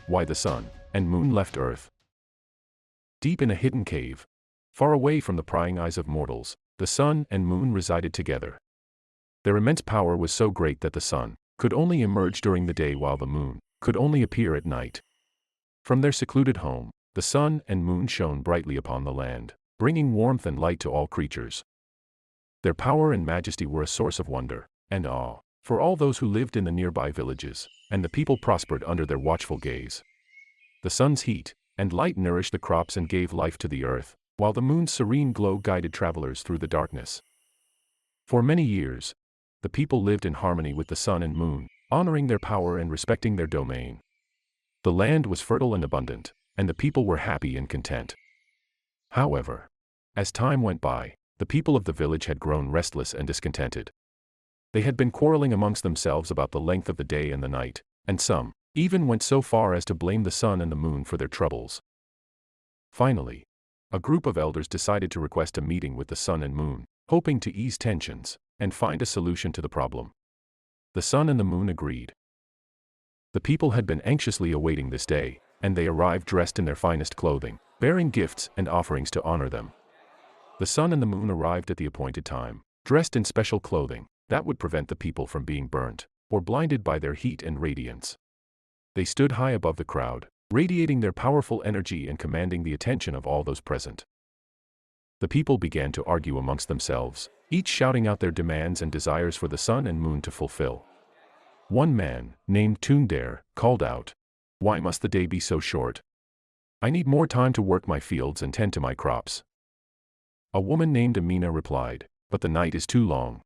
Why the Sun and Moon Left Earth. Deep in a hidden cave, far away from the prying eyes of mortals, the Sun and Moon resided together. Their immense power was so great that the Sun could only emerge during the day while the Moon could only appear at night. From their secluded home, the Sun and Moon shone brightly upon the land, bringing warmth and light to all creatures. Their power and majesty were a source of wonder and awe for all those who lived in the nearby villages, and the people prospered under their watchful gaze. The sun's heat and light nourished the crops and gave life to the earth, while the moon's serene glow guided travelers through the darkness. For many years, the people lived in harmony with the sun and moon, honoring their power and respecting their domain. The land was fertile and abundant, and the people were happy and content. However, as time went by, the people of the village had grown restless and discontented. They had been quarreling amongst themselves about the length of the day and the night, and some even went so far as to blame the sun and the moon for their troubles. Finally, a group of elders decided to request a meeting with the sun and moon, hoping to ease tensions and find a solution to the problem. The sun and the moon agreed. The people had been anxiously awaiting this day, and they arrived dressed in their finest clothing, bearing gifts and offerings to honor them. The sun and the moon arrived at the appointed time, dressed in special clothing that would prevent the people from being burnt or blinded by their heat and radiance. They stood high above the crowd, radiating their powerful energy and commanding the attention of all those present. The people began to argue amongst themselves, each shouting out their demands and desires for the sun and moon to fulfill. One man, named Tundare, called out, "Why must the day be so short? I need more time to work my fields and tend to my crops." A woman named Amina replied, "But the night is too long.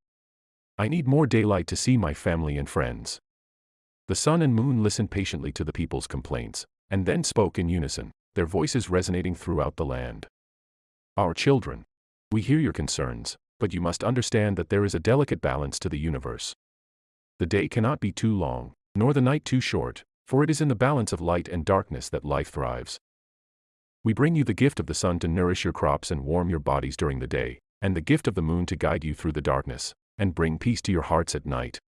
I need more daylight to see my family and friends." The sun and moon listened patiently to the people's complaints, and then spoke in unison, their voices resonating throughout the land. "Our children, we hear your concerns, but you must understand that there is a delicate balance to the universe. The day cannot be too long, nor the night too short, for it is in the balance of light and darkness that life thrives. We bring you the gift of the sun to nourish your crops and warm your bodies during the day, and the gift of the moon to guide you through the darkness and bring peace to your hearts at night.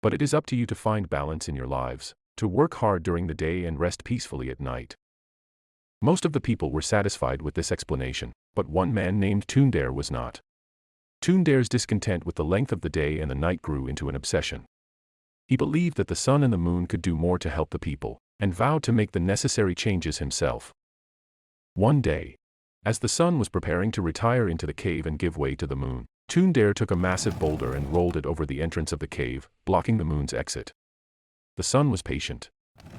But it is up to you to find balance in your lives, to work hard during the day and rest peacefully at night." Most of the people were satisfied with this explanation, but one man named Tundare was not. Tundare's discontent with the length of the day and the night grew into an obsession. He believed that the sun and the moon could do more to help the people, and vowed to make the necessary changes himself. One day, as the sun was preparing to retire into the cave and give way to the moon, Tundare took a massive boulder and rolled it over the entrance of the cave, blocking the moon's exit. The sun was patient,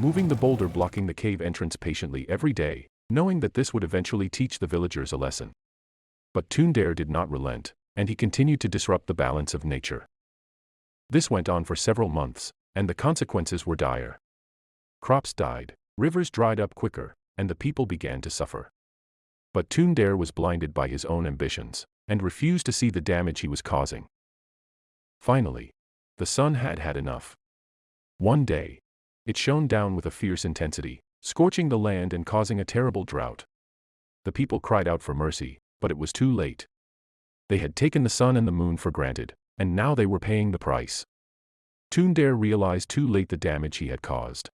moving the boulder blocking the cave entrance patiently every day, knowing that this would eventually teach the villagers a lesson. But Tundare did not relent, and he continued to disrupt the balance of nature. This went on for several months, and the consequences were dire. Crops died, rivers dried up quicker, and the people began to suffer. But Tundare was blinded by his own ambitions, and refused to see the damage he was causing. Finally, the sun had had enough. One day, it shone down with a fierce intensity, scorching the land and causing a terrible drought. The people cried out for mercy, but it was too late. They had taken the sun and the moon for granted, and now they were paying the price. Tundare realized too late the damage he had caused.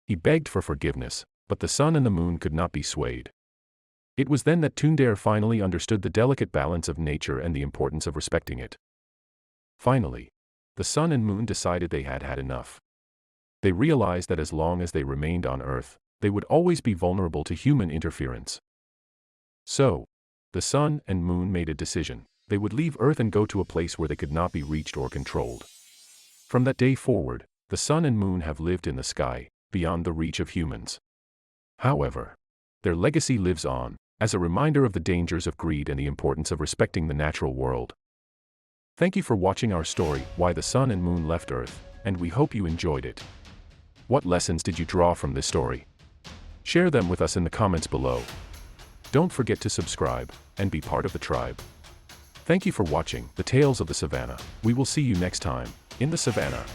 He begged for forgiveness, but the sun and the moon could not be swayed. It was then that Tundare finally understood the delicate balance of nature and the importance of respecting it. Finally, the sun and moon decided they had had enough. They realized that as long as they remained on Earth, they would always be vulnerable to human interference. So, the sun and moon made a decision. They would leave Earth and go to a place where they could not be reached or controlled. From that day forward, the sun and moon have lived in the sky, beyond the reach of humans. However, their legacy lives on, as a reminder of the dangers of greed and the importance of respecting the natural world. Thank you for watching our story, Why the Sun and Moon Left Earth, and we hope you enjoyed it. What lessons did you draw from this story? Share them with us in the comments below. Don't forget to subscribe and be part of the tribe. Thank you for watching The Tales of the Savannah. We will see you next time, in the Savannah.